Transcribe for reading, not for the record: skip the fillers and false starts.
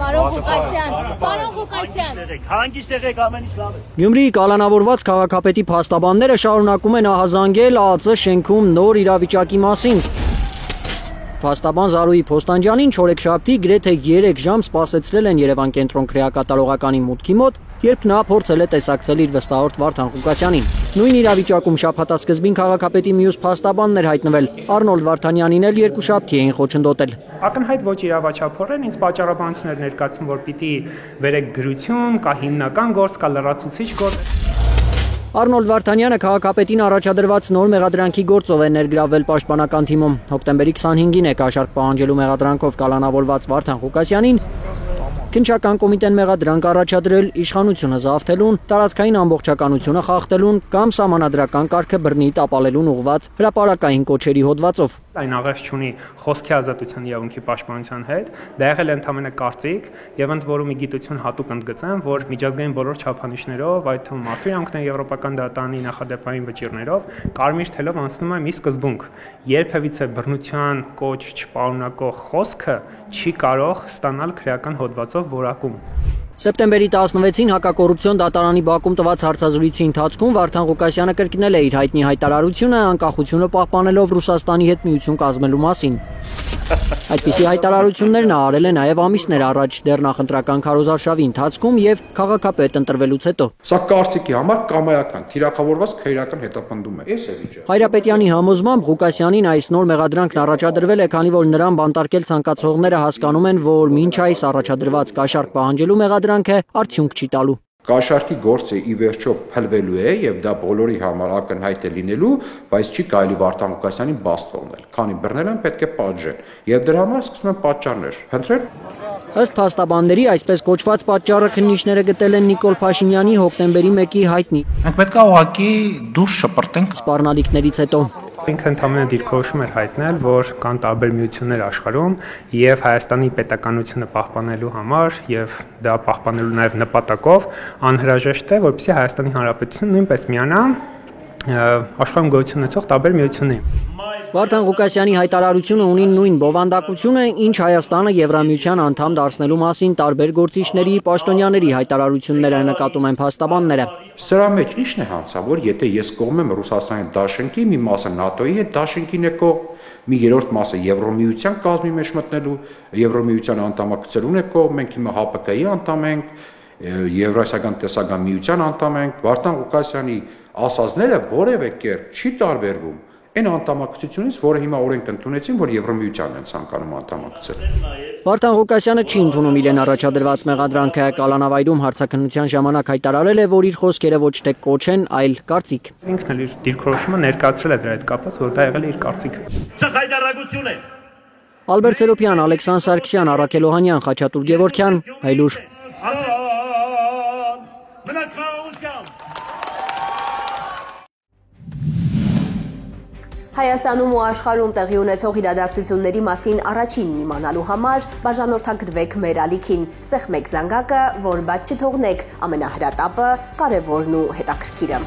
Պարոն Ղուկասյան։ Հանգիստ եղեք, ամեն ինչ լավ է։ Գյումրիի կալանավորված քաղաքապետի փաստաբանները շարունակում են ահազանգել ԱԱԾ շենքում նոր իրավիճակի մասին։ Փաստաբան Զարուհի Փոստանջյանին չորեքշաբթի գրեթե 3 ժամ սպասեցրել են Երևան կենտրոն քրեակատարողականի մուտքի մոտ, երբ նա փորձել է տեսակցել իր վստահորդ Վարդան Ղուկասյանին։ Նույն իրավիճակում շաբաթասկզբին քաղաքապետի մյուս փաստաբանն էր հայտնվել։ Արնոլդ Վարդանյանին էլ երկուշաբթի էին խոչընդոտել։ Ակնհայտ ոչ իրավաչափորեն ինձ պատճառաբանություններ ներկայացում, որ պիտի վերեք գրություն, կա հիմնական գործ, կա լրացուցիչ գործ։ Արնոլդ Վարդանյանը քաղաքապետին առաջադրված նոր մեղադրանքի գործով է ներգրավվել պաշտպանական թիմում։ Հոկտեմբերի 25-ին է կաշառք պահանջելու մեղադրանքով կալանավորված Վարդան Ղուկասյանին քննչական կոմիտեն մեղադրանք առաջադրել իշխանությունը զավթելուն, տարածքային ամբողջականությունը խախտելուն կամ սահմանադրական կարգը բռնի տապալելուն ուղղված հրապարակային կոչերի հոդվածով։ Այն աղերս չունի խոսքի ազատության իրավունքի պաշտպանության հետ, դա եղել է ընդհանրապես կարծիք եւ ընդ որում գիտություն հատուկ ընդգծեմ, որ միջազգային բոլոր չափանիշներով, այդ թվում մարդու իրավունքների եվրոպական դատարանի նախադեպային վճիռներով կարմիր թելով անցնում է մի սկզբունք. երբևիցե բռնության կոչ չպարունակող խոսքը չի կարող ստանալ քրեական հոդվածով որակում։ Սեպտեմբերի 16-ին հակակոռուպցիոն դատարանի Բաքում տված հարցազրույցի ընթացքում Վարդան Ղուկասյանը կրկնել է իր հայտնի հայտարարությունը անկախությունը պահպանելով Ռուսաստանի հետ միություն կազմելու մասին։ Այդպիսի հայտարարություններ նա արել է նաև ամիսներ առաջ դեռ նախընտրական քարոզարշավի ընթացքում եւ քաղաքապետ ընտրվելուց հետո։ Սա կարծիքի համար կամայական, թիրախավորված քրեական հետապնդում է։ Էս է վիճակը։ Հայրապետյանի համոզմամբ Ղուկասյանին այս նոր մեղադրանքն առաջադրվել է, քանի որ նրան բանտարկել ցանկացողները հասկանում են, որ մինչ այս առաջադրված կաշառք պահանջելու մեղադրանքը արդյունք չի տալու։ Կաշառքի գործը ի վերջո փլվելու է եւ դա բոլորի համար ակնհայտ է լինելու, բայց չի կարելի Վարդան Ղուկասյանին բաց թողնել, քանի բռնել են պետք է պատժեն եւ դրա համար սկսում են պատճառներ փնտրել։ Ըստ փաստաբանների այսպես կոչված պատճառը քննիչները գտել են Նիկոլ Փաշինյանի հոկտեմբերի 1-ի հայտնի Մենք պետք է ուղղակի դուրս շպրտենք սպառնալիքներից հետո։ Ինքը ընդհանրապես դիրքորոշում էր հայտնել, որ կան տարբեր միություններ աշխարհում եւ Հայաստանի պետականությունը պահպանելու համար եւ դա պահպանելու նաեւ նպատակով անհրաժեշտ է, որպեսզի Հայաստանի Հանրապետությունը նույնպես միանա աշխարհում գոյություն ունեցող տարբեր միությունների։ Վարդան Ղուկասյանի հայտարարությունը ունի նույն բովանդակությունը, ինչ Հայաստանը Եվրամիության անդամ դարձնելու մասին տարբեր գործիչների, պաշտոնյաների հայտարարությունները նկատում են փաստաբանները։ Սրա մեջ ի՞նչն է հանցավոր, եթե ես կողմ եմ Ռուսաստանի դաշնքի, մի մասը ՆԱՏՕ-ի հետ դաշնքին է կողմ, մի երրորդ մասը Եվրոմիության կազմի մեջ մտնելու, Եվրոմիության անդամակցելուն է կողմ, մենք հիմա ՀԱՊԿ-ի անդամ ենք, Եվրասիական տեսական միության անդամ ենք, Վարդան Ղուկասյանի ասածները որևէ կերպ չի տարբերվում այն անդամակցությունից, որը հիմա օրենք ընդունեցին, որ Եվրոմիությանն են ցանկանում անդամակցել։ Վարդան Ղուկասյանը չի ընդունում իրեն առաջադրված մեղադրանքը, կալանավայրում հարցաքննության ժամանակ հայտարարել է, որ իր խոսքերը ոչ թե կոչ են, այլ կարծիք։ Ինքն էլ իր դիրքորոշումը ներկայացրել է դրա հետ կապված, որ դա եղել է իր կարծիքը։ Ցխայտարագություն է։ Ալբերտ Սելոփյան, Ալեքսանդր Սարգսյան, Արաքել Օհանյան, Խաչատուր Գևորգյան, Հայլուր։ Հայաստանում ու աշխարհում տեղի ունեցող իրադարձությունների մասին առաջինն իմանալու համար բաժանորդագրվեք մեր ալիքին, սեղմեք զանգակը, որ բաց չթողնեք ամենահրատապը, կարևորն ու հետաքրքիրը։